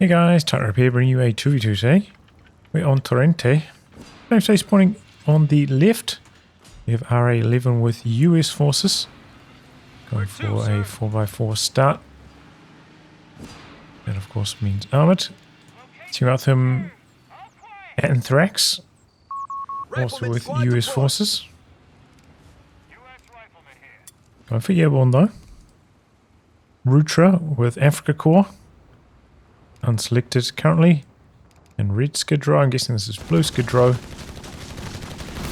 Hey guys, tightrope here, bringing you a 2v2 today. We're on Torrente. I'm spawning on the left. We have RA11 with US forces. Going for a 4x4 start. That of course means armored. Team out him Anthrax. Also with US forces. Going for Airborne though. Rutra with Afrika Korps. Unselected currently. And red Skidrow. I'm guessing this is blue Skidrow.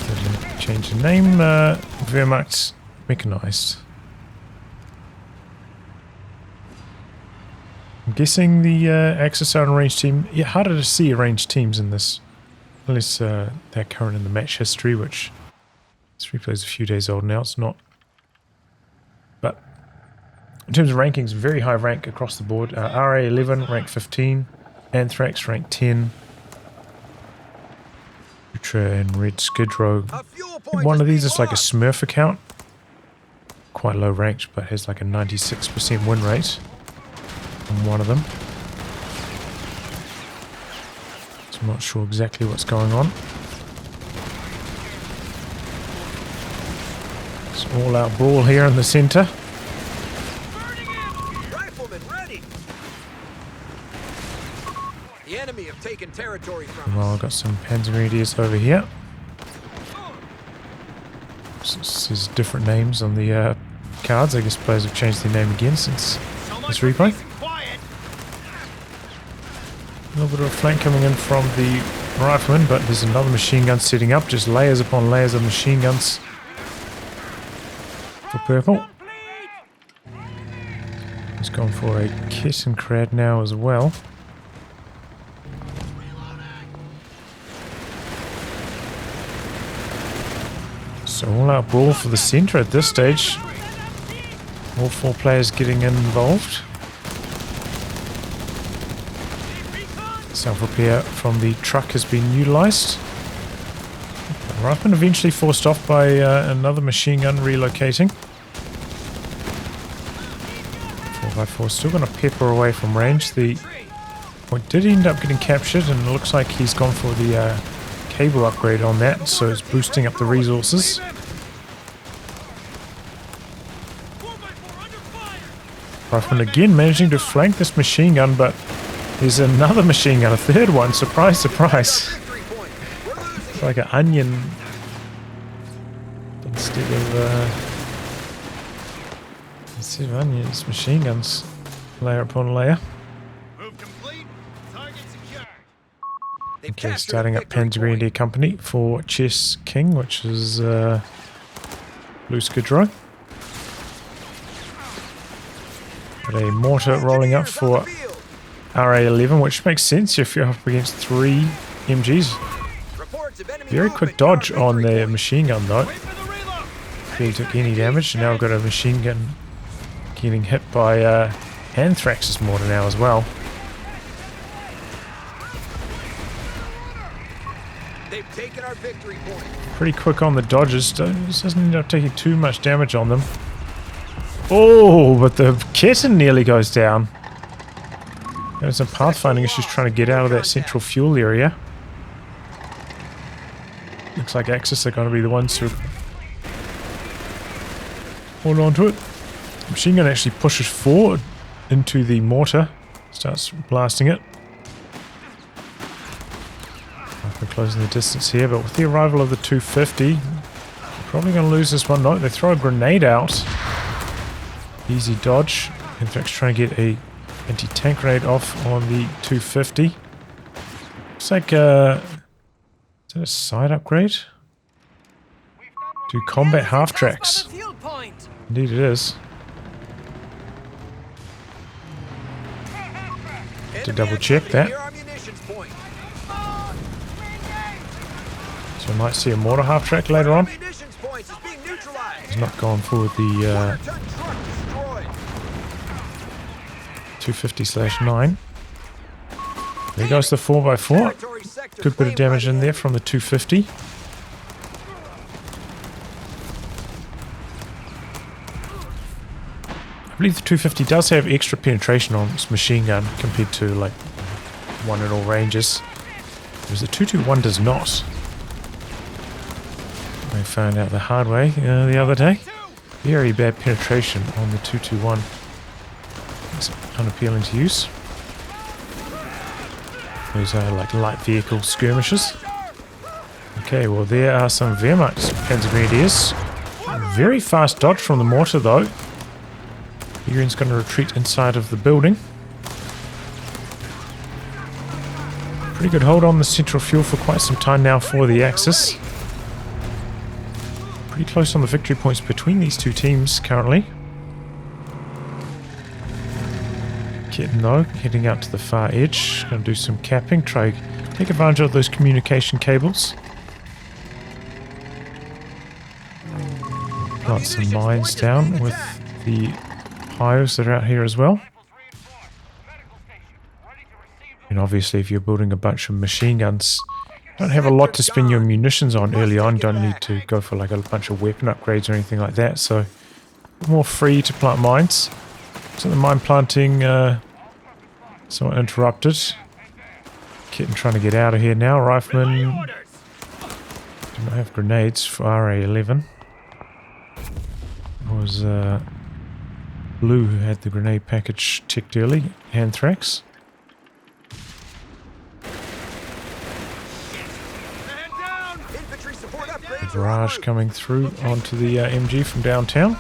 Didn't change the name. Wehrmacht Mechanized. I'm guessing the Axis are on range team. Yeah, harder to see arranged teams in this. Unless they're current in the match history, which this replay is a few days old now. It's not. But in terms of rankings, very high rank across the board. RA11 rank 15, Anthrax rank 10, Rutra and red Skidrow. One of these is like a Smurf account, quite low ranked, but has like a 96% win rate on one of them. So I'm not sure exactly what's going on. It's all out brawl here in the centre. The enemy have taken territory from Well, I've got some Panzergrenadiers over here. This is different names on the cards. I guess players have changed their name again since this replay. A little bit of a flank coming in from the rifleman, but there's another machine gun setting up. Just layers upon layers of machine guns for purple. He's gone for a kit and crad now as well. So all out brawl for the centre at this stage. All four players getting involved. Self-repair from the truck has been utilised. Rifleman eventually forced off by another machine gun relocating. 4x4 still going to pepper away from range. The point did end up getting captured, and it looks like he's gone for the cable upgrade on that, so it's boosting up the resources. Rifleman again managing to flank this machine gun, but there's another machine gun, a third one. Surprise, surprise. It's like an onion instead of onions, machine guns, layer upon layer. Okay, starting up Panzergrenadier Company for Chess King, which is blue Skidrow. Got a mortar rolling up for RA11, which makes sense if you're up against 3 MGs. Very quick dodge on the machine gun though. Barely took any damage, and now I've got a machine gun getting hit by Anthrax's mortar now as well. They've taken our victory point. Pretty quick on the dodges, doesn't end up taking too much damage on them. Oh, but the kitten nearly goes down. There's some pathfinding issues trying to get out of that central fuel area. Looks like Axis are going to be the ones who hold on to it. The machine gun actually pushes forward into the mortar, starts blasting it. We're closing the distance here, but with the arrival of the 250, probably going to lose this one. No, they throw a grenade out. Easy dodge. Anthrax trying to get a anti-tank grenade off on the 250. Looks like is that a side upgrade? To combat half tracks. Indeed it is. To double check that. So I might see a mortar half track later on. He's not gone for the 250/9. There goes the 4x4. Good bit of damage in there from the 250. I believe the 250 does have extra penetration on its machine gun compared to like one in all ranges. Whereas the 221 does not. I found out the hard way the other day. Very bad penetration on the 221. It's unappealing to use. Those are like light vehicle skirmishes. Okay, well there are some Wehrmacht Panzergrenadiers. Very fast dodge from the mortar though. Union's going to retreat inside of the building. Pretty good hold on the central fuel for quite some time now for the Axis. Pretty close on the victory points between these two teams currently. Kitten though, heading out to the far edge. Going to do some capping, try take advantage of those communication cables. Plant some mines down with the hives that are out here as well. And obviously if you're building a bunch of machine guns, don't have a lot to spend your munitions on early on. Don't need to go for like a bunch of weapon upgrades or anything like that. So more free to plant mines. So the mine planting somewhat interrupted. Kitten trying to get out of here now. Rifleman do not have grenades for RA11. It was Blue who had the grenade package ticked early. Anthrax. The barrage coming through onto the MG from downtown.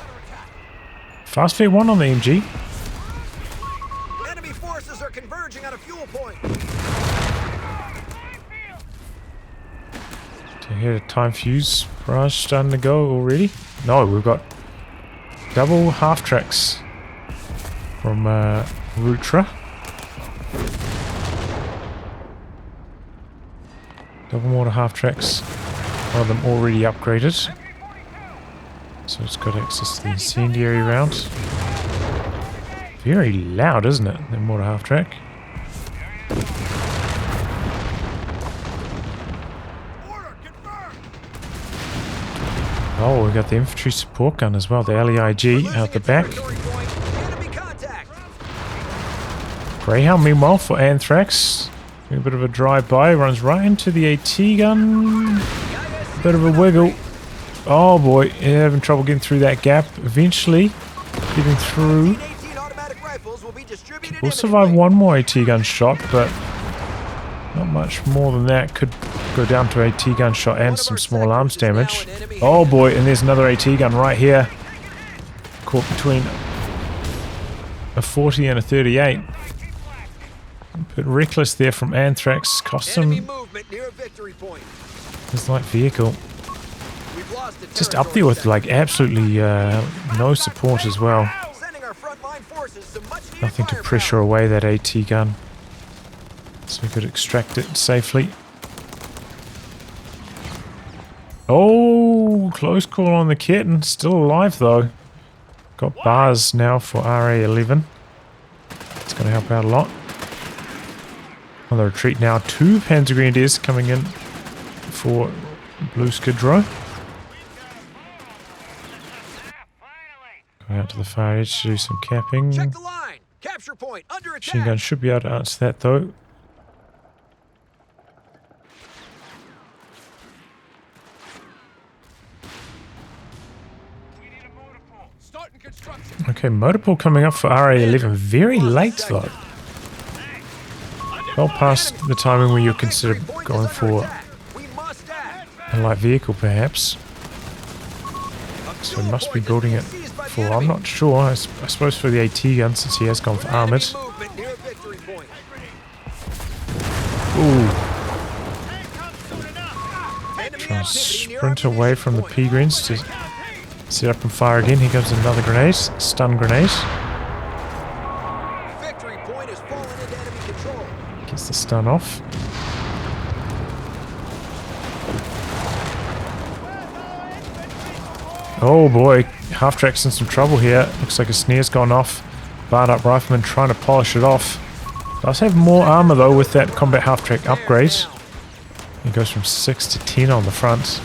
Fast V1 on the MG. Enemy forces are converging on a fuel point. To hit a time fuse barrage starting to go already. No, we've got double half tracks from Rutra. Double mortar half tracks. One of them already upgraded. So it's got access to the incendiary round. Very loud, isn't it? The mortar half track. Oh, we got the infantry support gun as well. The LEIG out the back. Greyhound, meanwhile, for Anthrax. A bit of a drive-by. Runs right into the AT gun. Bit of a wiggle. Oh boy, having trouble getting through that gap. Eventually, getting through. We'll survive one more AT gun shot, but not much more than that. Could go down to AT gun shot and some small arms damage. Oh boy, and there's another AT gun right here. Caught between a 40 and a 38. A bit reckless there from Anthrax. Cost him his light vehicle. Just up there with like absolutely no support as well. Nothing to pressure away that AT gun. So we could extract it safely. Oh, close call on the kitten. Still alive though. Got bars now for RA11. It's going to help out a lot. On the retreat now, 2 Panzergrenadiers coming in for Blue Skidrow. Go out to the far edge to do some capping. Check the line. Capture point under attack. Machine gun should be able to answer that though. Okay, motor pool coming up for RA11. Very late though. Well past the timing where you consider going for a light vehicle perhaps. So must be building it for, I'm not sure, I suppose for the AT gun since he has gone for armoured. Ooh. Trying to sprint away from the P-Greens to set up and fire again. Here comes another grenade, stun grenade. Gets the stun off. Oh boy, half-track's in some trouble here. Looks like a snare's gone off. Barred up rifleman trying to polish it off. Does have more armor though with that combat half-track upgrade. It goes from 6 to 10 on the front.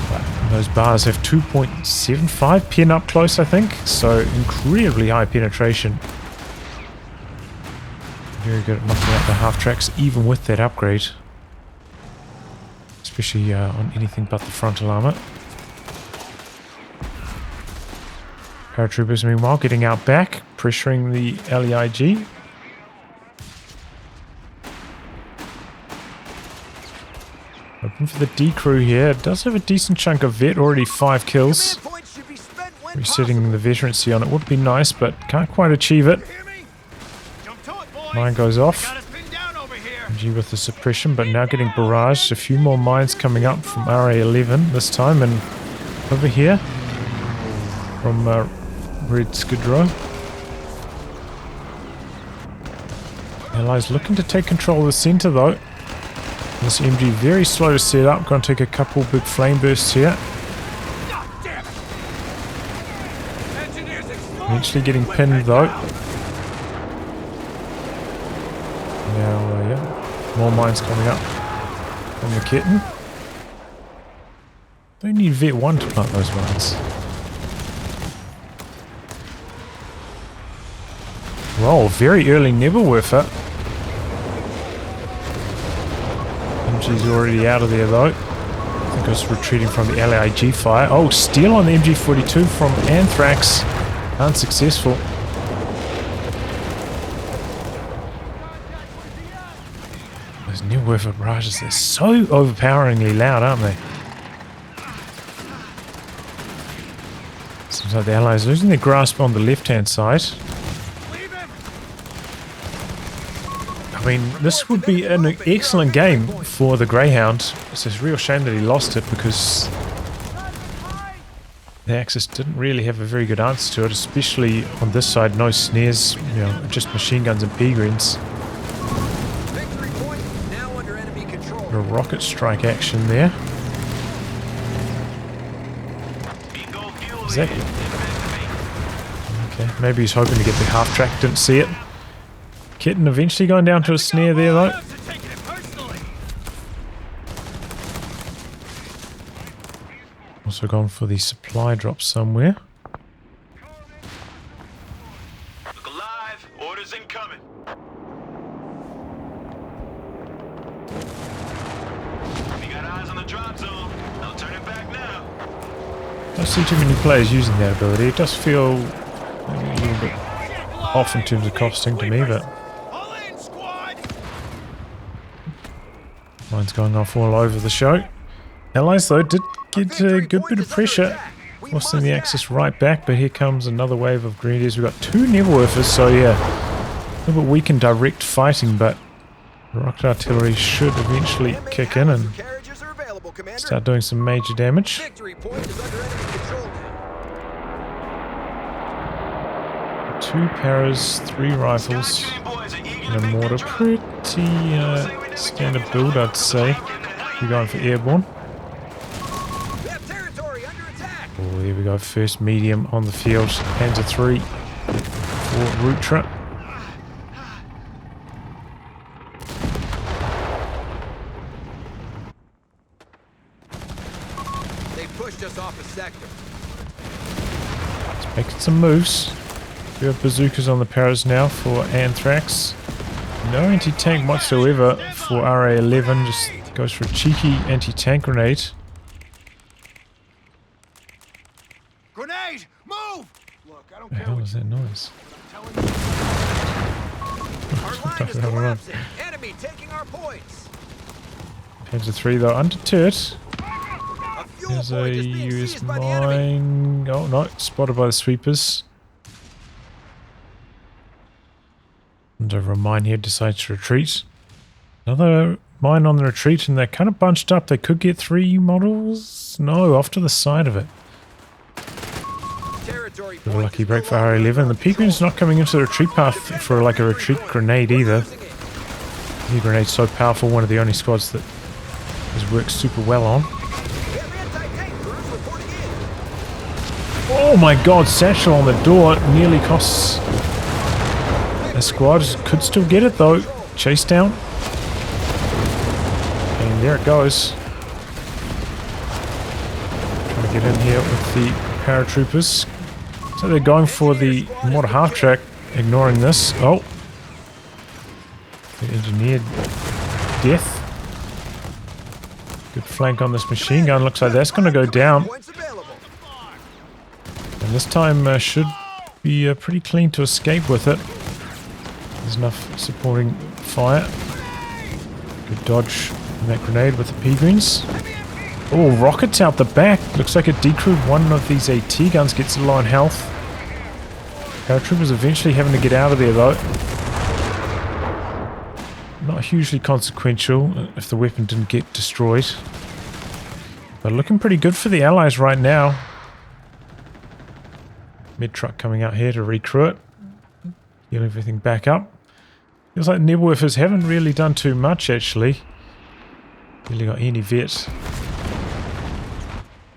But those bars have 2.75 pen up close, I think. So incredibly high penetration. Very good at knocking out the half-tracks, even with that upgrade. Especially on anything but the frontal armor. Paratroopers, meanwhile, getting out back, pressuring the LEIG. Hoping for the D crew here. It does have a decent chunk of vet, already 5 kills. Resetting the veterancy on it would be nice, but can't quite achieve it. Mine goes off. MG with the suppression, but now getting barraged. A few more mines coming up from RA11 this time, and over here from Red Skidrow. Allies looking to take control of the centre though. This MG very slow to set up. Going to take a couple big flame bursts here. Eventually getting pinned though. Now, yeah, more mines coming up from the kitten. Don't need Vet 1 to plant those mines. Roll, very early, never worth it. MG's already out of there though. I think I was retreating from the LAIG fire. Oh, steal on the MG42 from Anthrax. Unsuccessful. Those new Werfer barrages, they're so overpoweringly loud, aren't they? Seems like the Allies losing their grasp on the left-hand side. I mean, this would be an excellent game for the Greyhound. It's a real shame that he lost it because the Axis didn't really have a very good answer to it, especially on this side. No snares, you know, just machine guns and P-greens. A rocket strike action there. Exactly. Okay, maybe he's hoping to get the half track, didn't see it. Kitten eventually going down to a snare there though. Also gone for the supply drop somewhere. Look alive, orders incoming. We got eyes on the drop zone. No turning back now. Don't see too many players using that ability. It does feel maybe a little bit off in terms of costing to me, but mine's going off all over the show. Allies though did get a good bit of pressure, forcing the Axis right back, but here comes another wave of Grenadiers. We've got 2 Nebelwerfers, so yeah, a little bit weak in direct fighting, but rocket artillery should eventually kick in and start doing some major damage. 2 paras, 3 rifles, and a mortar. Pretty standard build, I'd say. We're going for Airborne. Oh, there we go. First medium on the field. Panzer 3 for Rutra. They pushed us off a sector. It's making some moves. We have bazookas on the paras now for Anthrax. No anti-tank whatsoever for RA11. Just goes for a cheeky anti-tank grenade. Grenade! Move! Look, I don't What the hell is that noise? Our line is collapsing. Enemy taking our points. Panzer 3 though undeterred. A fuel There's a point is being US seized by the enemy. mine. Oh no, spotted by the sweepers. And over a mine here decides to retreat. Another mine on the retreat, and they're kind of bunched up. They could get 3 models. No, off to the side of it. Territory Bit of a lucky break for RA11. The P-Green's not coming into the retreat path for like a retreat grenade either. The grenade's so powerful, one of the only squads that has worked super well on. Oh my god, satchel on the door nearly costs a squad. Could still get it though. Chase down. And there it goes. Trying to get in here with the paratroopers. So they're going for the mortar half track, ignoring this. Oh. The engineered death. Good flank on this machine gun. Looks like that's going to go down. Points available. And this time should be pretty clean to escape with it. There's enough supporting fire. Good dodge on that grenade with the P-greens. Oh, rockets out the back. Looks like it decrewed one of these AT guns. Gets a low on health. Paratroopers eventually having to get out of there though. Not hugely consequential if the weapon didn't get destroyed. But looking pretty good for the Allies right now. Mid truck coming out here to recrew it. Heal everything back up. Feels like Nebelwerfers haven't really done too much actually. Really got any vets.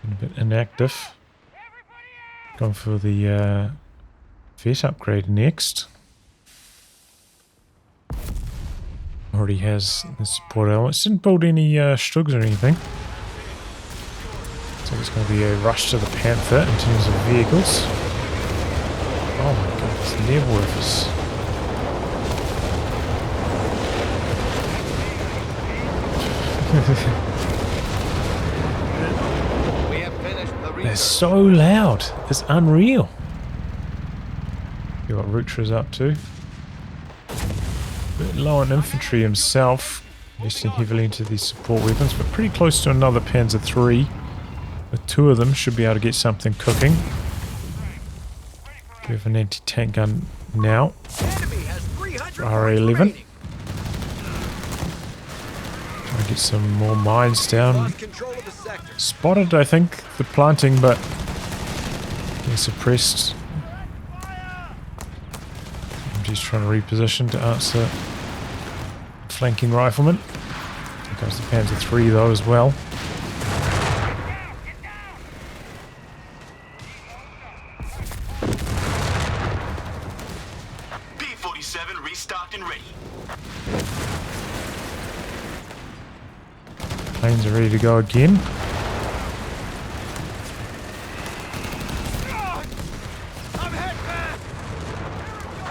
A bit inactive. Going for the vet upgrade next. Already has the support elements. Didn't build any strugs or anything. So it's going to be a rush to the Panther in terms of vehicles. Oh my god, it's Nebelwerfers. They're so loud. It's unreal. You got Rutra's up too. Bit low on infantry himself. Investing heavily into these support weapons, but pretty close to another Panzer III. With two of them, should be able to get something cooking. We have an anti-tank gun now. RA11. Try to get some more mines down. Spotted, I think, the planting, but getting suppressed. I'm just trying to reposition to answer flanking rifleman. There goes the Panzer III though as well. P-47 restocked and ready. Planes are ready to go again.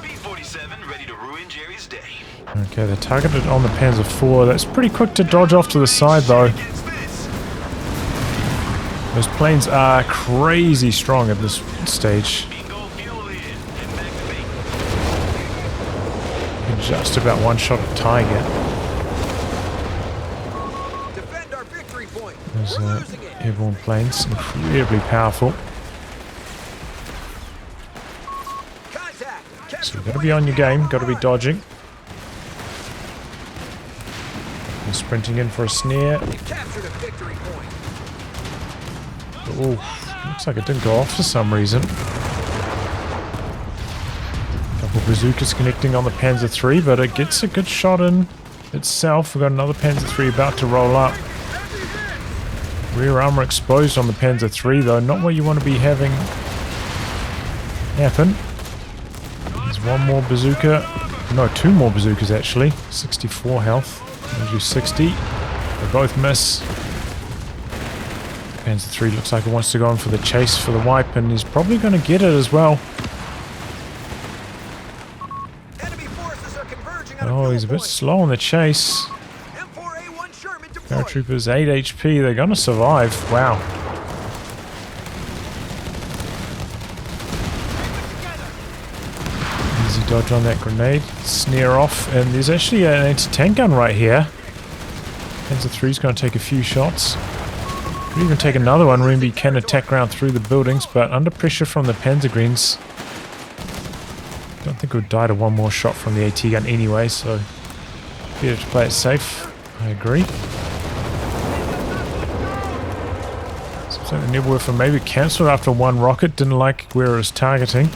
P-47 ready to ruin Jerry's day. Okay, they're targeted on the Panzer IV. That's pretty quick to dodge off to the side though. Those planes are crazy strong at this stage. Can just about one-shot a Tiger. Those airborne planes, incredibly powerful. So you've got to be on your game, got to be dodging. And sprinting in for a snare. Oh, looks like it didn't go off for some reason. Couple bazookas connecting on the Panzer III, but it gets a good shot in itself. We've got another Panzer III about to roll up. Rear armor exposed on the Panzer III though, not what you want to be having happen. There's one more bazooka, no, two more bazookas actually, 64 health, we'll do 60, they both miss. Panzer III looks like it wants to go on for the chase for the wipe, and he's probably going to get it as well. Oh, he's a bit slow on the chase. Paratroopers 8 HP, they're gonna survive. Wow. Easy dodge on that grenade. Snare off, and there's actually an anti-tank gun right here. Panzer III's gonna take a few shots. Could even take another one. Remember, you can attack around through the buildings, but under pressure from the Panzergreens. Don't think we'd die to one more shot from the AT gun anyway, so better to play it safe. I agree. So the Nebelwerfer maybe cancelled after one rocket, didn't like where it was targeting.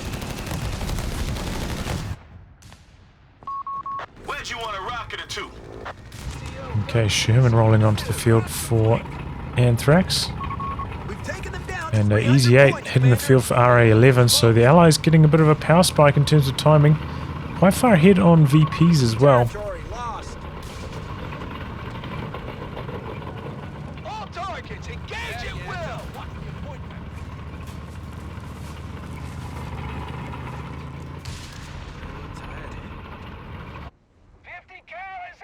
Where'd you want a rocket or two? Okay, Sherman rolling onto the field for Anthrax. And Easy 8 hitting the field for RA11, so the Allies getting a bit of a power spike in terms of timing. Quite far ahead on VPs as well.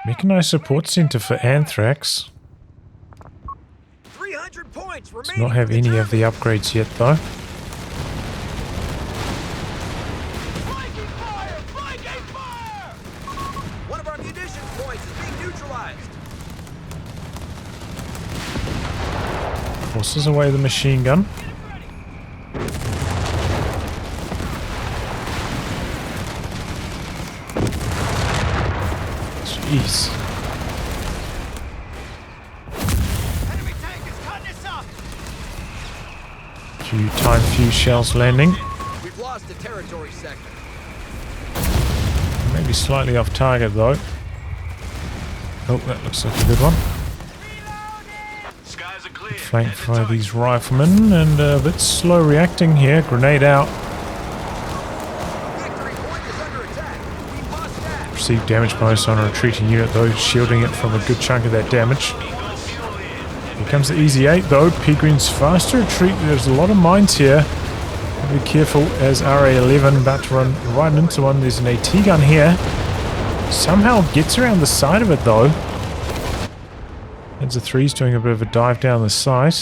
Mechanized support center for Anthrax. 300 points Does remaining. not have for the any of the Germans. upgrades yet though. Flanking fire! Flanking fire! One of our munitions points is being neutralized. Forces away the machine gun. Jeez. Enemy tank is cutting us up. Few time fuse shells landing. We've lost the territory sector. Maybe slightly off target though. Oh, that looks like a good one. Skies are clear. Flanked by these riflemen and a bit slow reacting here. Grenade out. Victory point is under attack. We must act. Received damage bonus on a retreating unit though, shielding it from a good chunk of that damage. Here comes the Easy 8 though. Peregrine's faster retreat. There's a lot of mines here. Be careful as RA11 about to run right into one. There's an AT gun here. Somehow gets around the side of it though. Heads of 3's doing a bit of a dive down the side.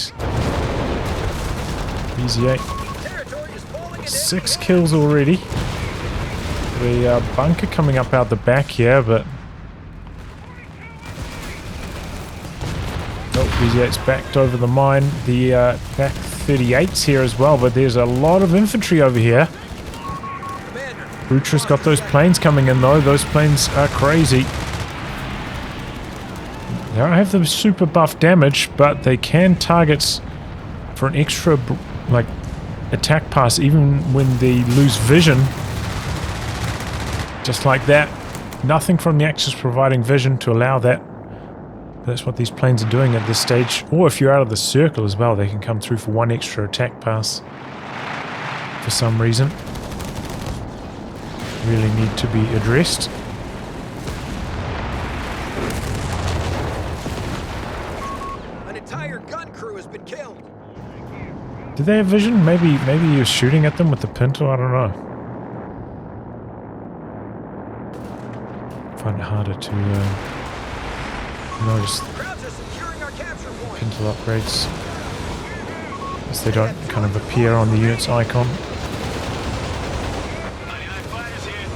Easy 8. Territory is falling in 6 kills already. The bunker coming up out the back here, but... Oh, Easy 8's backed over the mine. The back 38's here as well, but there's a lot of infantry over here. Commander. Rutra's got those planes coming in though. Those planes are crazy. They don't have the super buff damage, but they can target for an extra like attack pass even when they lose vision. Just like that. Nothing from the Axis providing vision to allow that. That's what these planes are doing at this stage. Or if you're out of the circle as well, they can come through for one extra attack pass. For some reason. Really need to be addressed. An entire gun crew has been killed. Did they have vision? Maybe he was shooting at them with the Pinto, I don't know. Find it harder to notice Crowds are securing our capture point. Pinto upgrades. As they don't kind of appear on the unit's icon. 99 fighters here.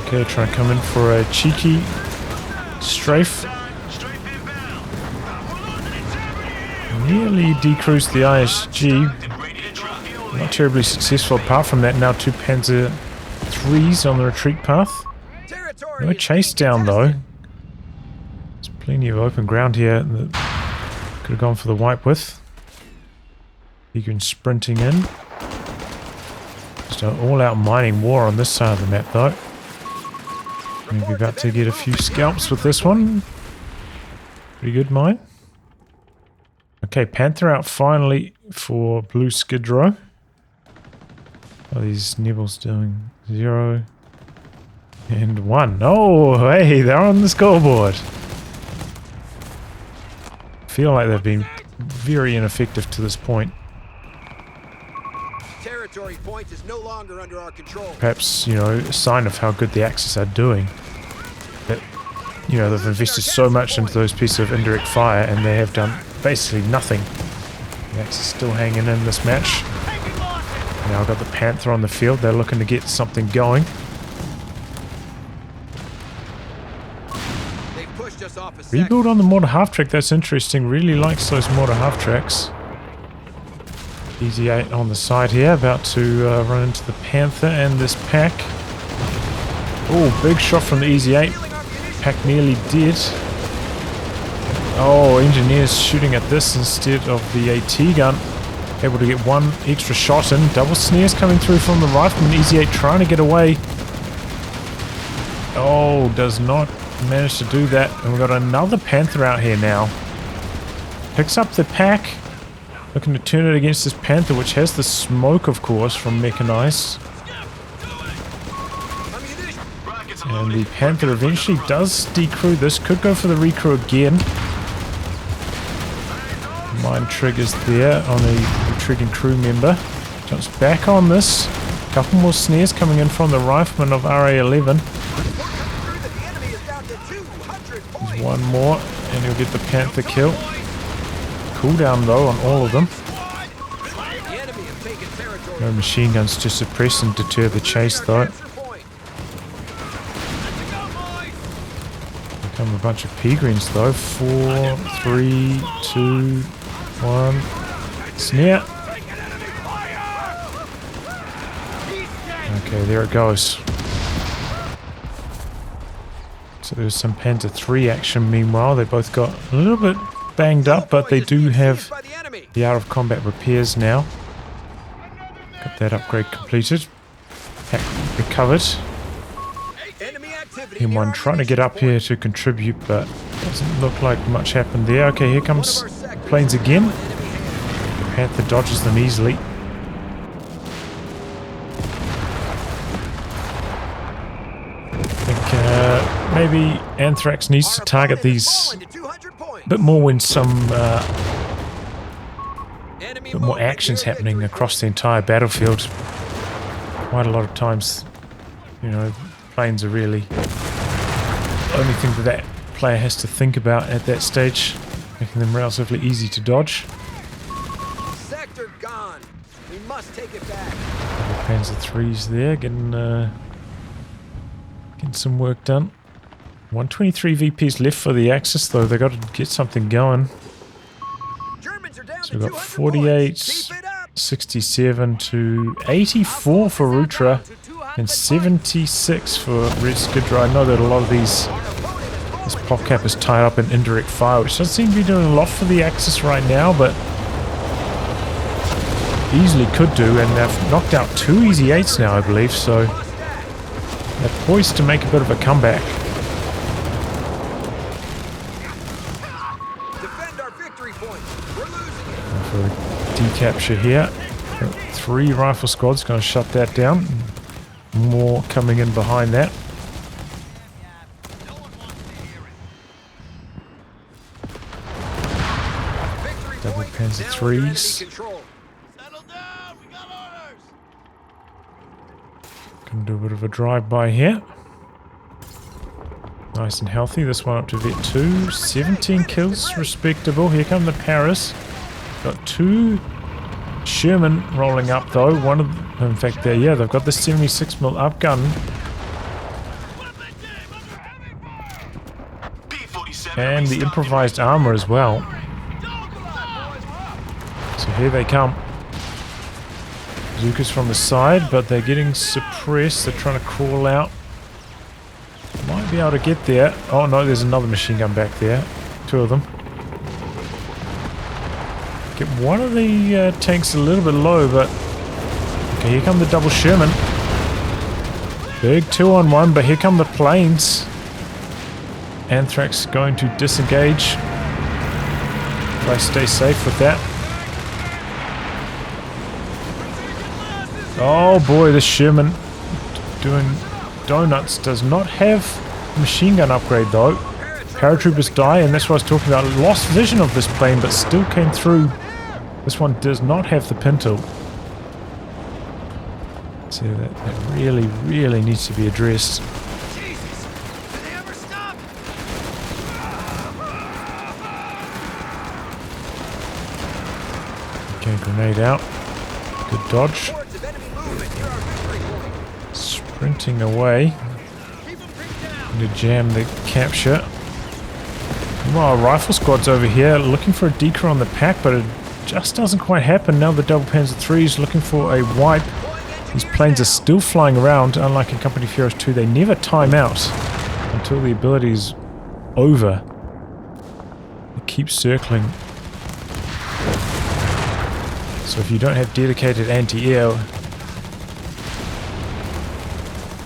Okay, try and come in for a cheeky strafe. Straight inbound. We're losing it, Germany. Nearly decreased the ISG. Ready to drop fuel. Not terribly successful. Apart from that, now 2 Panzer 3s on the retreat path. Territory No is chase being down though. contested. There's plenty of open ground here that could have gone for the wipe with. Peregrine sprinting in. Just an all-out mining war on this side of the map though. Maybe about to get a few scalps with this one. Pretty good mine. Okay, Panther out finally for blue Skidrow. Oh, these nibbles doing 0 and 1. Oh, hey, they're on the scoreboard. Feel like they've been very ineffective to this point. Territory point is no longer under our control. Perhaps, you know, a sign of how good the Axis are doing. That, you know, they've invested so much into those pieces of indirect fire and they have done basically nothing. The Axis still hanging in this match. Now I've got the Panther on the field. They're looking to get something going. They pushed us off a sector. Rebuild on the mortar half-track. That's interesting. Really likes those mortar half-tracks. Easy 8 on the side here. About to run into the Panther and this pack. Oh, big shot from the Easy 8. Pack nearly dead. Oh, engineers shooting at this instead of the AT gun. Able to get one extra shot in. Double snares coming through from the rifleman. Easy 8 trying to get away. Oh, does not manage to do that. And we've got another Panther out here now. Picks up the pack. Looking to turn it against this Panther, which has the smoke, of course, from Mechanized. And the Panther eventually does decrew this. Could go for the recrew again. Mine triggers there on a retreating crew member. Jumps back on this. Couple more snares coming in from the rifleman of RA11. One more, and he'll get the Panther kill. Cooldown though on all of them. The enemy have taken territory. No machine guns to suppress and deter the chase though. Capture point. Come a bunch of P-greens though. 4, 3, 2, 1. Snare. Okay, there it goes. So there's some Panther 3 action meanwhile. They both got a little bit banged up, but they do have the out of combat repairs now. Got that upgrade completed. Pack recovered. M1 trying to get up here to contribute, but doesn't look like much happened there. Okay, here comes planes again. Panther dodges them easily. I think maybe Anthrax needs to target these a bit more when some bit more action's happening across the entire battlefield. Quite a lot of times, you know, planes are really the only thing that player has to think about at that stage, making them relatively easy to dodge. Sector gone. We must take it back. Panzer 3's there, getting some work done. 123 VPs left for the Axis though. They got to get something going. So we've got 48, 67 to 84 for Rutra, and 76 for Red Skidrow. I know that a lot of this pop cap is tied up in indirect fire, which doesn't seem to be doing a lot for the Axis right now, but easily could do, and they've knocked out 2 easy 8s now, I believe, so they're poised to make a bit of a comeback. Defend our victory point. We're losing it. For a decapture here. 3 rifle squads going to shut that down. More coming in behind that. Double Panzer 3s. Gonna do a bit of a drive-by here. Nice and healthy. This one up to Vet 2. 17 kills, respectable. Here come the Paris. Got 2 Sherman rolling up though. One of them, in fact, yeah, they've got the 76mm up gun. And the improvised armor as well. So here they come. Bazookas from the side, but they're getting suppressed. They're trying to crawl out. Might be able to get there. Oh no, there's another machine gun back there. 2 of them. Get one of the tanks a little bit low, but... Okay, here come the double Sherman. Big 2-on-1, but here come the planes. Anthrax going to disengage. Try to stay safe with that. Oh boy, this Sherman doing donuts. Does not have a machine gun upgrade though. Paratroopers die, and that's what I was talking about. Lost vision of this plane, but still came through. This one does not have the pintle. So that really, really needs to be addressed. Jesus! Did they ever stop? Okay, grenade out. Good dodge. Reports of enemy movement near our victory point. Sprinting away. Keep them pinned down. To jam the capture. Meanwhile, rifle squad's over here looking for a decoy on the pack, but it just doesn't quite happen. Now the double Panzer 3 is looking for a wipe. These planes are still flying around, unlike in Company Furious 2. They never time out until the ability is over. They keep circling. So if you don't have dedicated anti-air,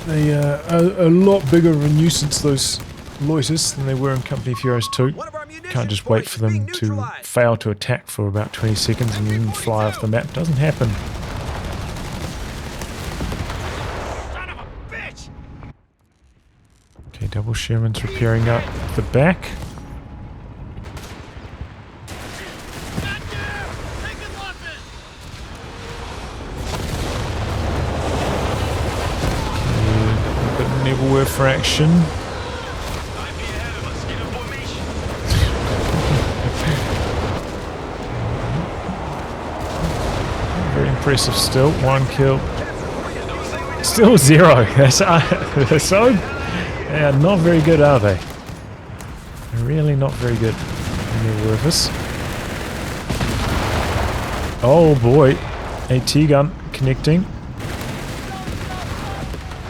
they are a lot bigger of a nuisance, those loiters, than they were in Company Furious 2. Can't just wait for them to fail to attack for about 20 seconds and then fly off the map. Doesn't happen. Okay, double Sherman's repairing up the back. Okay, a bit of nebulware for action. impressive still. 1 kill. Still 0. That's so... They are not very good, are they? They're really not very good in their workers. Oh boy. AT gun connecting.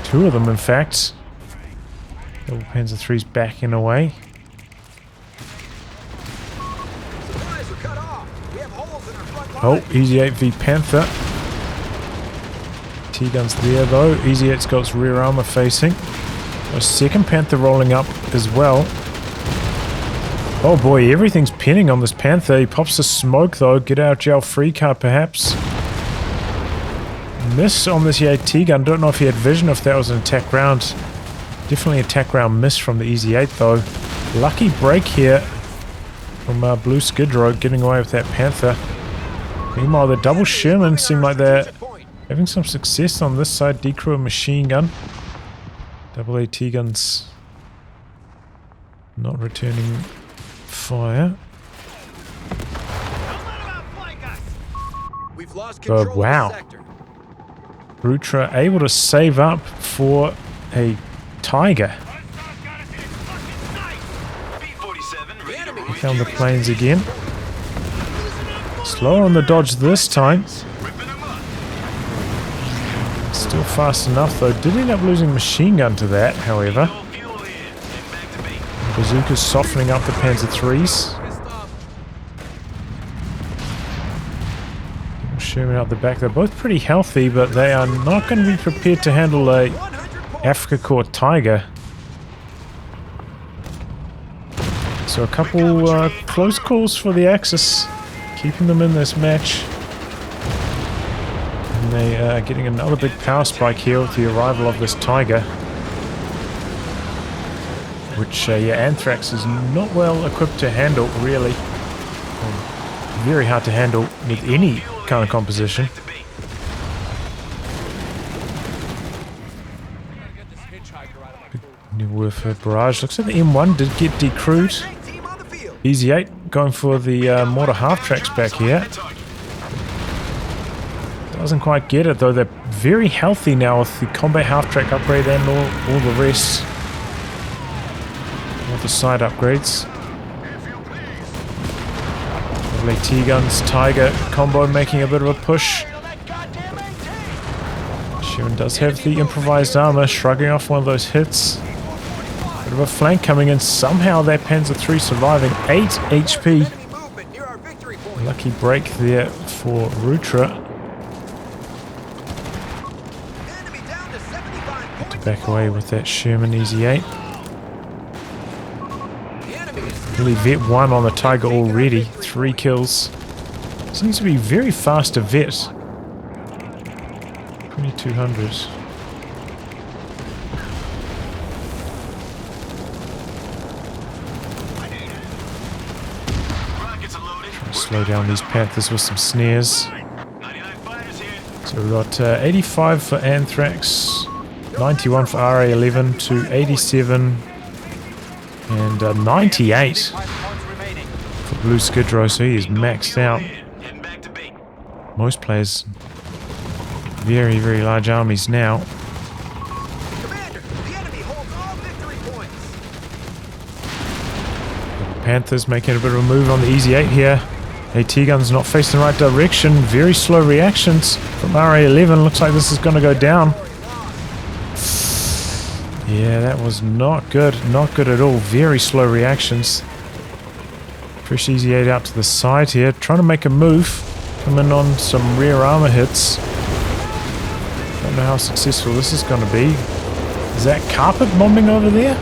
2 of them, in fact. Double Panzer III's backing away. Oh, Easy 8 v Panther. T-gun's there though. Easy 8's got its rear armor facing. A second Panther rolling up as well. Oh boy, everything's pinning on this Panther. He pops the smoke though. Get out of jail free card perhaps. Miss on this AT gun. Don't know if he had vision, if that was an attack round. Definitely attack round miss from the Easy 8 though. Lucky break here from Blue Skidrow getting away with that Panther. Meanwhile, the double Sherman seem like they're having some success on this side. Decrew a machine gun. Double AT guns not returning fire. But wow. Rutra able to save up for a Tiger. He found the planes again. Slower on the dodge this time. Still fast enough though. Did end up losing machine gun to that, however. Bazooka's softening up the Panzer IIIs. Sherman out the back. They're both pretty healthy, but they are not going to be prepared to handle a Afrika Korps Tiger. So a couple close calls for the Axis, keeping them in this match. And they are getting another big power spike here with the arrival of this Tiger. Which, yeah, Anthrax is not well equipped to handle, really. Very hard to handle with any kind of composition. New Warfare barrage. Looks like the M1 did get decrewed. Easy 8 going for the mortar half-tracks back here. Doesn't quite get it though. They're very healthy now with the combat half-track upgrade and all the rest. All the side upgrades. T-guns, Tiger combo making a bit of a push. Sherman does have the improvised armor, shrugging off one of those hits. Bit of a flank coming in. Somehow that Panzer III surviving. 8 HP. Lucky break there for Rutra. Got to back away with that Sherman Easy 8. Really vet 1 on the Tiger already. 3 kills. Seems to be very fast to vet. 2200. Slow down these Panthers with some snares. So we've got 85 for Anthrax, 91 for RA11 to 87 and 98 for Blue Skidrow, so he is maxed out. Most players very, very large armies now. Panthers making a bit of a move on the Easy 8 here. AT gun's not facing the right direction. Very slow reactions from RA11. Looks like this is going to go down. Yeah, that was not good. Not good at all. Very slow reactions. Fresh Easy 8 out to the side here. Trying to make a move. Coming on some rear armor hits. Don't know how successful this is going to be. Is that carpet bombing over there?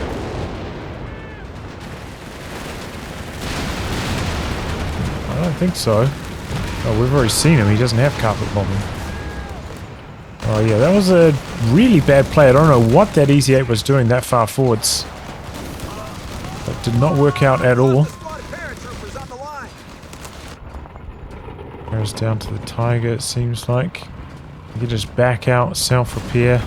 I don't think so. Oh, we've already seen him. He doesn't have carpet bombing. Oh yeah, that was a really bad play. I don't know what that Easy 8 was doing that far forwards. That did not work out at all. There's down to the Tiger, it seems like. You can just back out, self-repair.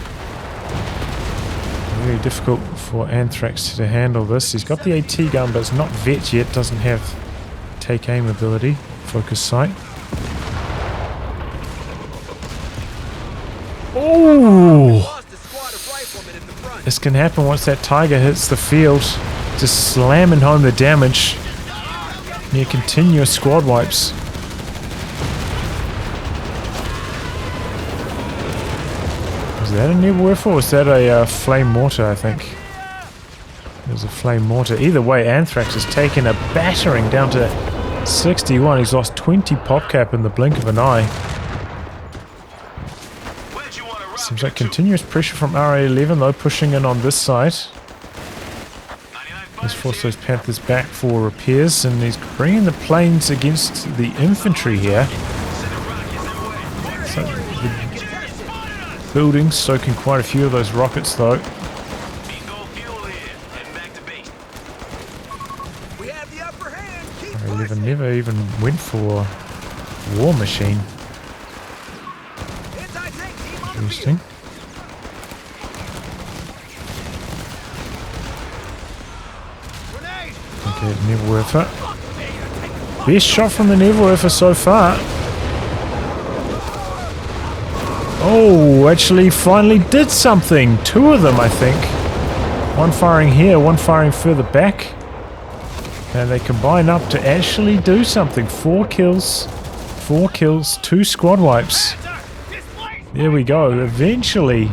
Very difficult for Anthrax to handle this. He's got the AT gun, but it's not vet yet. Doesn't have take aim ability, focus sight. development at the front. This can happen once that Tiger hits the field. Just slamming home the damage. Near continuous squad wipes. Is that a Nebelwerfer or is that a flame mortar, I think? There's a flame mortar. Either way, Anthrax has taken a battering down to 61. He's lost 20 pop cap in the blink of an eye. Seems like continuous pressure from RA11 though, pushing in on this side. He's forced those Panthers back for repairs, and he's bringing the planes against the infantry here. So the buildings soaking quite a few of those rockets though. RA11 never even went for War Machine. Interesting. Okay, Nebelwerfer. Best shot from the Nebelwerfer so far. Oh, actually finally did something. Two of them, I think. One firing here, one firing further back. And they combine up to actually do something. 4 kills. 4 kills, 2 squad wipes. There we go. Eventually,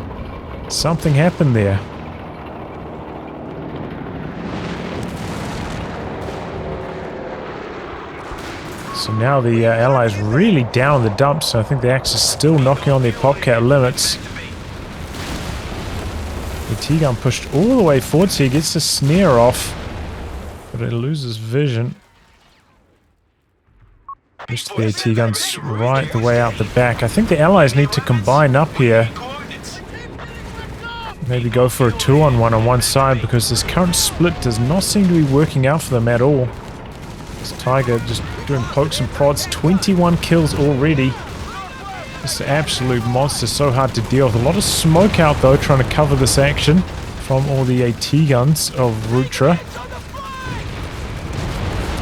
something happened there. So now the Allies really down the dumps. So I think the Axis still knocking on their pop cap limits. The T-gun pushed all the way forward, so he gets the snare off, but it loses vision. Just the AT guns right the way out the back. I think the Allies need to combine up here. Maybe go for a 2-on-1 on one side, because this current split does not seem to be working out for them at all. This Tiger just doing pokes and prods. 21 kills already. Just an absolute monster. So hard to deal with. A lot of smoke out though, trying to cover this action from all the AT guns of Rutra.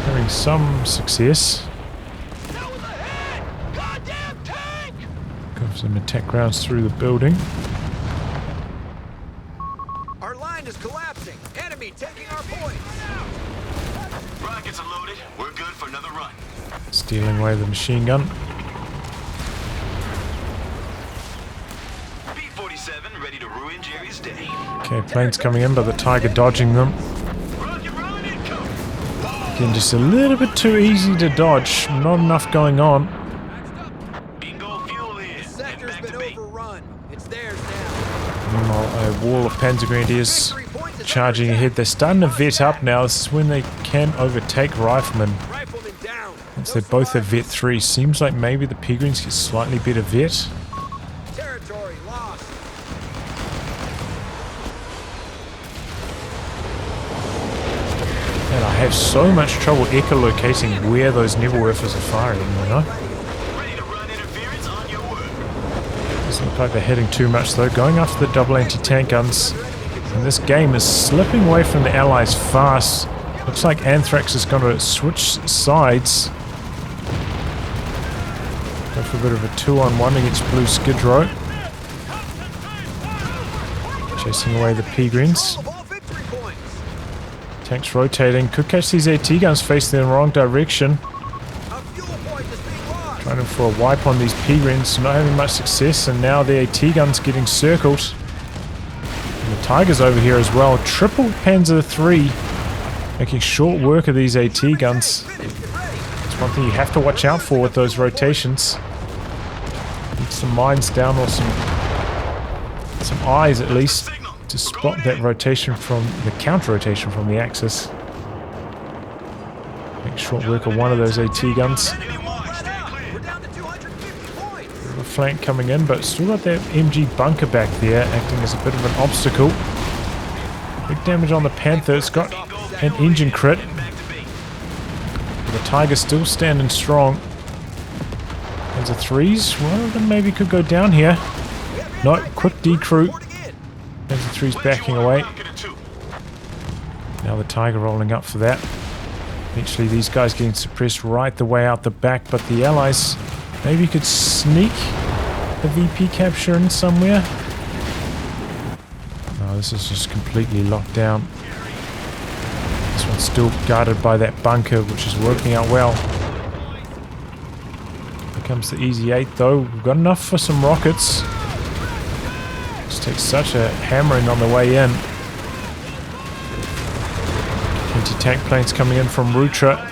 Having some success. Some attack rounds through the building. Our line is collapsing. Enemy taking our points. Rockets are loaded. We're good for another run. Stealing away the machine gun. P-47 ready to ruin Jerry's day. Okay, planes coming in, but the Tiger dodging them. Again, just a little bit too easy to dodge. Not enough going on. Meanwhile, a wall of Panzergrenadiers charging ahead. They're starting to vet up now. This is when they can overtake Riflemen. Once they both have vet 3. Seems like maybe the Peregrines get slightly better vet. Territory lost. And I have so much trouble echolocating where those Nebelwerfers are firing, you know? Doesn't look like they're hitting too much though. Going after the double anti-tank guns. And this game is slipping away from the Allies fast. Looks like Anthrax is going to switch sides. Go for a bit of a 2-on-1 against Blue Skidrow. Chasing away the Peregrines. Tanks rotating. Could catch these AT guns facing in the wrong direction. Trying for a wipe on these Peregrines, not having much success, and now the AT gun's getting circled. And the Tiger's over here as well. Triple Panzer III, making short work of these AT guns. It's one thing you have to watch out for with those rotations. Need some mines down, or some eyes at least, to spot that rotation from the counter rotation from the Axis. Make short work of one of those AT guns. Flank coming in, but still got that MG bunker back there acting as a bit of an obstacle. Big damage on the Panther. It's got an engine crit. But the Tiger still standing strong. Panzer 3s, one of them maybe could go down here. No, quick decrew. Panzer 3's backing away. Now the Tiger rolling up for that. Eventually these guys getting suppressed right the way out the back, but the Allies maybe could sneak the VP capture in somewhere. Oh, this is just completely locked down. This one's still guarded by that bunker, which is working out well. Here comes the Easy 8 though. We've got enough for some rockets. Just takes such a hammering on the way in. Anti-tank planes coming in from Rutra.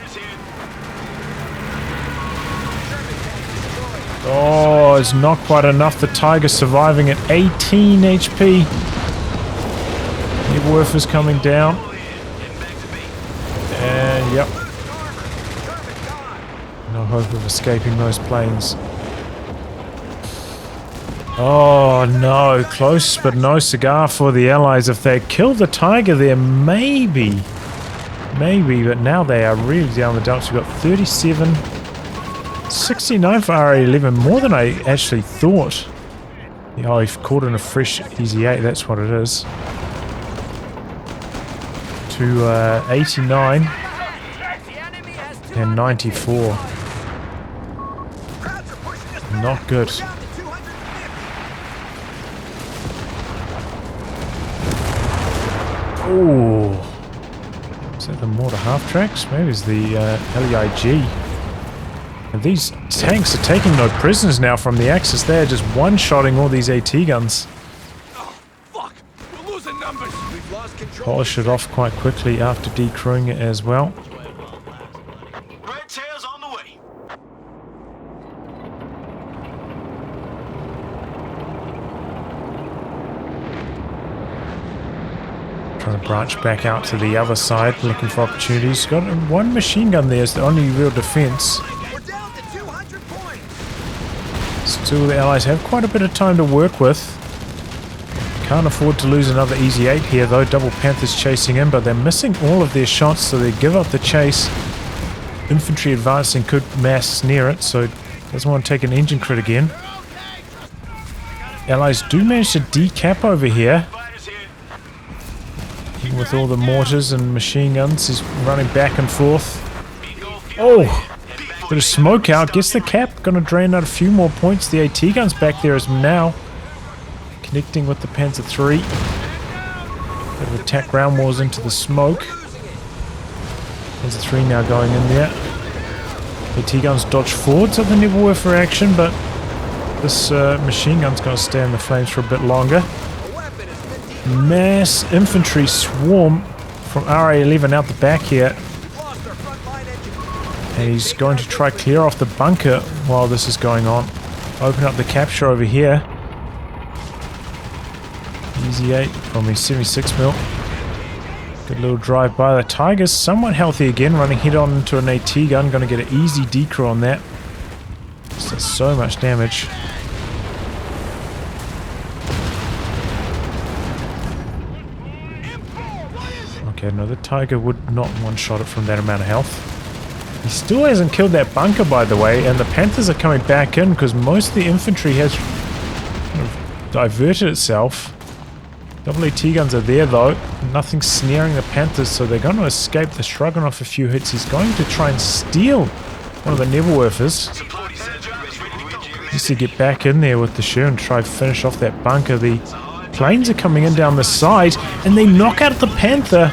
Oh, it's not quite enough. The Tiger surviving at 18 HP. Nebelwerfer's coming down. And yep. No hope of escaping those planes. Oh no, close but no cigar for the Allies. If they kill the Tiger there, maybe, but now they are really down the dumps. We've got 37, 69 for RA11, more than I actually thought. Oh, he's caught in a fresh Easy 8, that's what it is. To 89 and 94. Not good. Oh, is that the mortar half tracks? Maybe it's the LEIG. And these tanks are taking no prisoners now from the Axis. They're just one-shotting all these AT guns. Oh, fuck. We're losing numbers. We've lost control. Polish it off quite quickly after decrewing it as well. Red tails on the way. Trying to branch back out to the other side, looking for opportunities. Got one machine gun there, is the only real defense. We're down to 200 points. Still, the Allies have quite a bit of time to work with. Can't afford to lose another Easy 8 here though. Double Panthers chasing in, but they're missing all of their shots, so they give up the chase. Infantry advancing could mass near it, so doesn't want to take an engine crit again. Allies do manage to decap over here. Even with all the mortars and machine guns, he's running back and forth. Oh! Bit of smoke out, gets the cap, gonna drain out a few more points. The AT gun's back there as now. Connecting with the Panzer III. Bit of attack ground wars into the smoke. Panzer III now going in there. AT guns dodge forwards of the Nebelwerfer action, but this machine gun's gonna stay in the flames for a bit longer. Mass infantry swarm from RA11 out the back here. And he's going to try clear off the bunker while this is going on. Open up the capture over here. Easy 8 from his 76mm. Good little drive by. The Tiger's somewhat healthy again, running head on into an AT gun. Going to get an easy decrew on that. Just does so much damage. Okay, no, the Tiger would not one-shot it from that amount of health. He still hasn't killed that bunker, by the way, and the Panthers are coming back in because most of the infantry has kind of diverted itself. Double AT guns are there, though. Nothing snaring the Panthers, so they're going to escape. They're shrugging off a few hits. He's going to try and steal one of the Nebelwerfers. Needs to get back in there with the Sher and try to finish off that bunker. The planes are coming in down the side, and they knock out the Panther.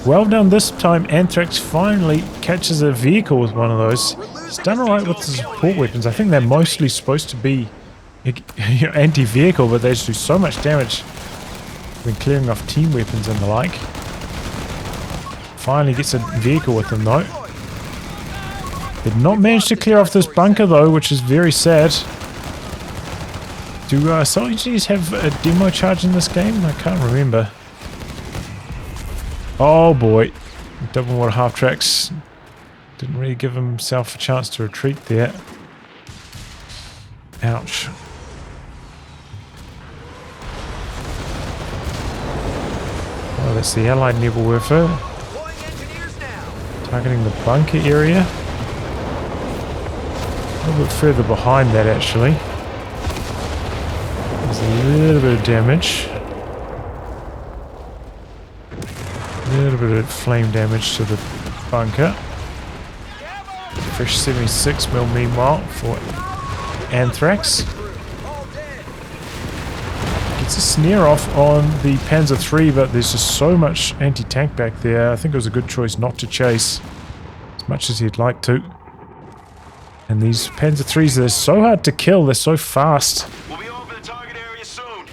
Well done this time. Anthrax finally catches a vehicle with one of those. He's done alright with the support weapons. I think they're mostly supposed to be anti-vehicle, but they just do so much damage when clearing off team weapons and the like. Finally gets a vehicle with them though. Did not manage to clear off this bunker though, which is very sad. Do soldiers have a demo charge in this game? I can't remember. Oh boy, double water half tracks didn't really give himself a chance to retreat there. Ouch. Oh, that's the Allied Nebelwerfer. Targeting the bunker area. A little bit further behind that actually. There's a little bit of damage. A little bit of flame damage to the bunker. Fresh 76mm meanwhile for Anthrax. Gets a snare off on the Panzer III, but there's just so much anti-tank back there. I think it was a good choice not to chase as much as he'd like to. And these Panzer IIIs, they're so hard to kill. They're so fast. We'll be over the target area soon.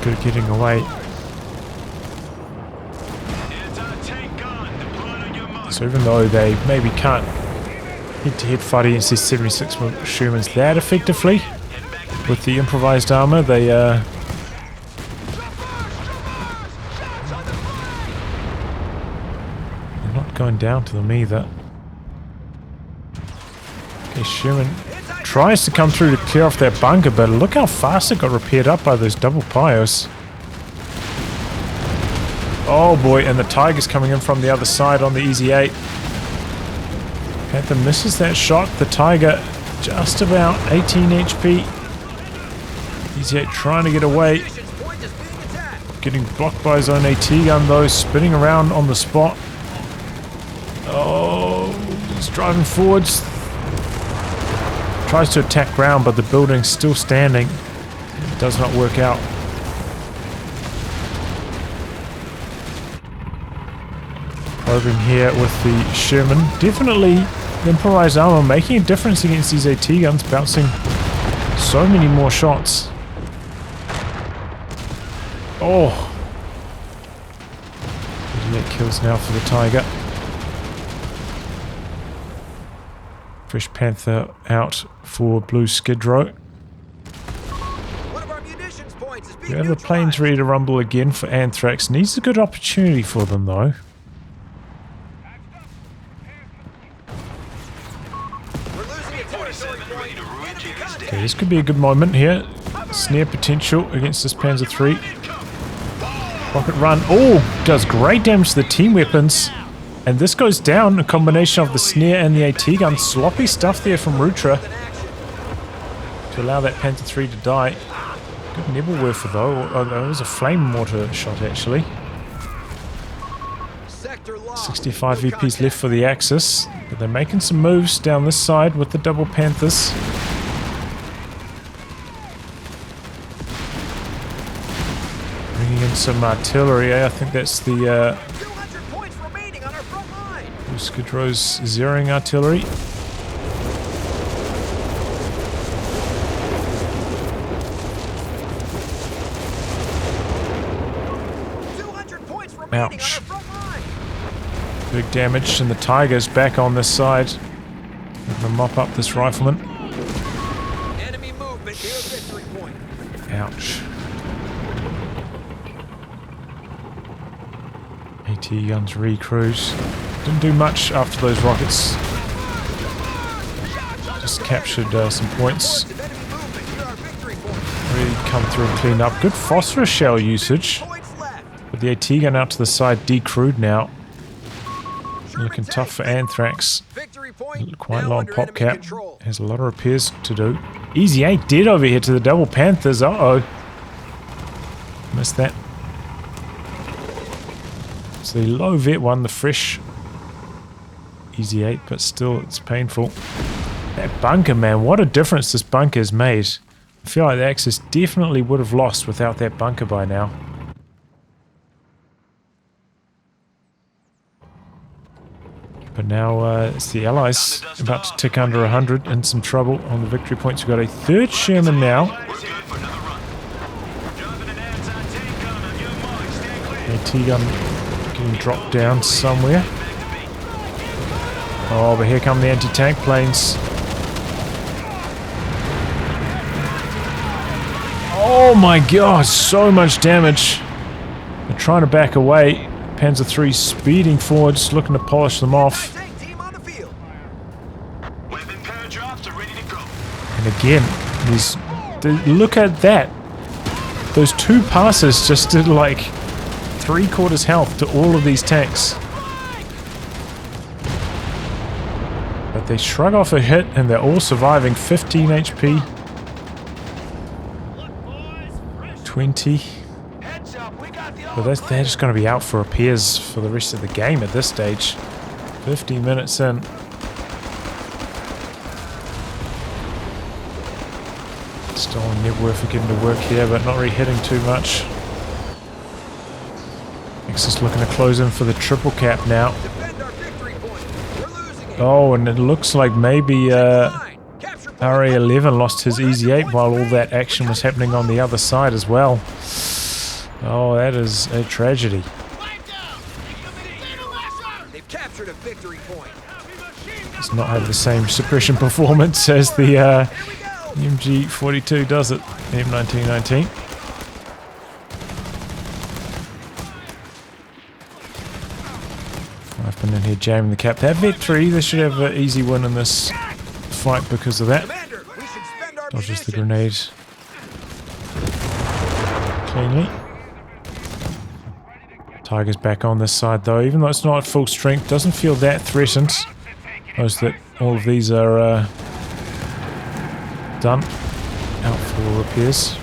Good at getting away. Anti-tank gun deployed on your mark. So even though they maybe can't head-to-head fight against these 76 Shermans that effectively, with the improvised armor, they're not going down to them either. Okay, Sherman tries to come through to clear off that bunker, but look how fast it got repaired up by those double Pios. Oh boy, and the Tiger's coming in from the other side on the Easy 8. Panther misses that shot. The Tiger just about 18 HP. Easy 8 trying to get away. Getting blocked by his own AT gun though, spinning around on the spot. Oh, he's driving forwards. Tries to attack ground, but the building's still standing. It does not work out. Probing here with the Sherman. Definitely the improvised armor making a difference against these AT guns, bouncing so many more shots. Oh! 38 kills now for the Tiger. Fresh Panther out for Blue Skidrow. One of our munitions points is being You have the planes ready to rumble again for Anthrax. Needs a good opportunity for them though. We're losing a territory point. Enemy contact. Okay, this could be a good moment here. Snare potential against this Panzer III. Rocket run. Oh, does great damage to the team weapons. And this goes down, a combination of the snare and the AT gun. Sloppy stuff there from Rutra to allow that Panther III to die. Good Nebelwerfer though. Oh, that was a flame mortar shot actually. Sector lost. 65 VPs left for the Axis, but they're making some moves down this side with the double Panthers. Bringing in some artillery. I think that's the 200 points remaining on our front line. Skidrow's zeroing artillery. Ouch. Big damage, and the Tiger's back on this side. We're gonna mop up this rifleman. Enemy movement near victory point. Ouch. AT guns recruit. Didn't do much after those rockets. Just captured some points. Really come through and clean up. Good phosphorus shell usage. With the AT gun out to the side, decrewed now. Looking tough for Anthrax. Quite low on pop cap. Has a lot of repairs to do. Easy 8 dead over here to the double Panthers. Uh-oh. Missed that. So the low vet one, the fresh Easy 8, but still it's painful. That bunker, man, what a difference this bunker has made. I feel like the Axis definitely would have lost without that bunker by now. But now it's the Allies about to tick under 100 and some trouble on the victory points. We've got a third Sherman now. AT gun getting dropped down somewhere. Oh, but here come the anti-tank planes. Oh my gosh, so much damage. They're trying to back away. Panzer III speeding forwards, looking to polish them off. And again, look at that. Those two passes just did like 3/4 health to all of these tanks. But they shrug off a hit and they're all surviving. 15 HP. 20. But they're just going to be out for repairs for the rest of the game at this stage. 15 minutes in. Stolen Nebworth getting to work here, but not really hitting too much. Axis looking to close in for the triple cap now. Defend our victory point. We're losing it. Oh, and it looks like maybe Capture point. RA11 lost his Easy 8 while all that action was happening on the other side as well. Oh, that is a tragedy. They've captured a victory point. Does not have the same suppression performance as the MG42 does it. M1919. I've been in here jamming the cap. That Vet 3, they should have an easy win in this fight because of that. Commander, we should spend our Dodges the munitions. grenade cleanly. Tiger's back on this side though, even though it's not at full strength, doesn't feel that threatened. Knows that all of these are done. Out for repairs.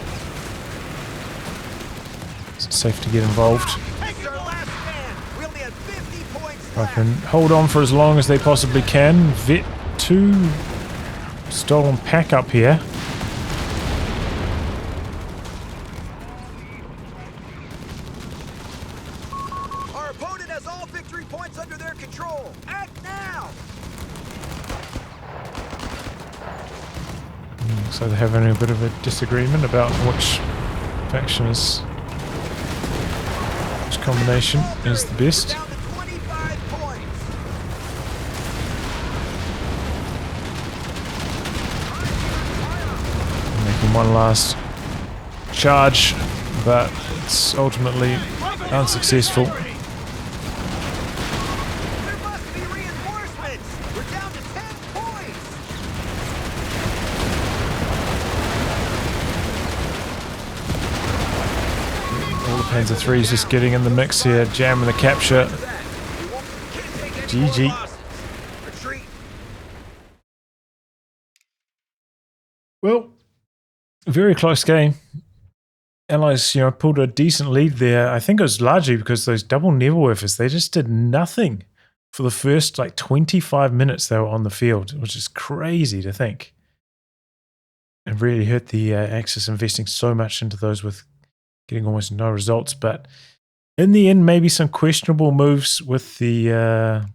It's safe to get involved. This is our last stand. We only have 50 points I left. can hold on for as long as they possibly can. Vet 2 stolen pack up here. Our opponent has all victory points under their control. Act now. So they're having a bit of a disagreement about which faction is, which combination is the best. Down to 25 points. Making one last charge, but it's ultimately unsuccessful. There must be reinforcements. We're down to 10 points. All the Panzer III's just getting in the mix here, jamming the capture. We can't take any more GG. losses. Retreat. Well, very close game. Allies, pulled a decent lead there. I think it was largely because those double Nebelwerfers, they just did nothing for the first 25 minutes they were on the field, which is crazy to think. It really hurt the Axis investing so much into those with getting almost no results. But in the end, maybe some questionable moves with the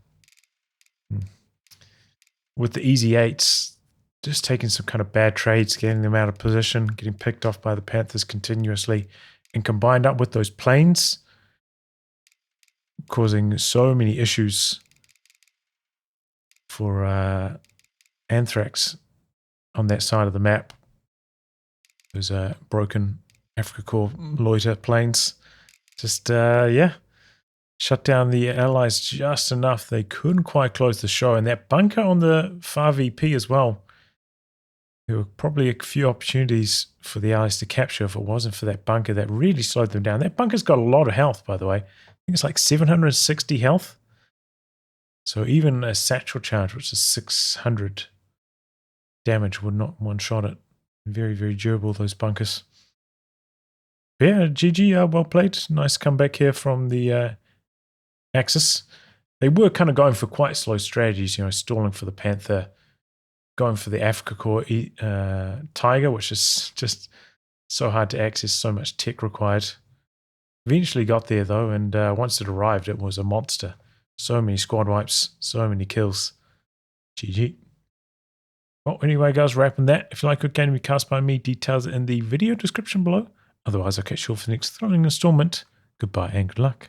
Easy 8s. Just taking some kind of bad trades, getting them out of position, getting picked off by the Panthers continuously, and combined up with those planes, causing so many issues for Anthrax on that side of the map. Those broken Afrika Korps loiter planes. Just, shut down the Allies just enough. They couldn't quite close the show. And that bunker on the far VP as well. There were probably a few opportunities for the Allies to capture if it wasn't for that bunker that really slowed them down. That bunker's got a lot of health, by the way. I think it's like 760 health. So even a satchel charge, which is 600 damage, would not one-shot it. Very, very durable, those bunkers. But yeah, GG, well played. Nice comeback here from the Axis. They were kind of going for quite slow strategies, stalling for the Panther, going for the Afrika Korps Tiger, which is just so hard to access, so much tech required. Eventually got there though, and once it arrived, it was a monster. So many squad wipes, so many kills. GG. Well, anyway, guys, wrapping that. If you like what game to be cast by me, details in the video description below. Otherwise, I'll catch you all for the next thrilling installment. Goodbye and good luck.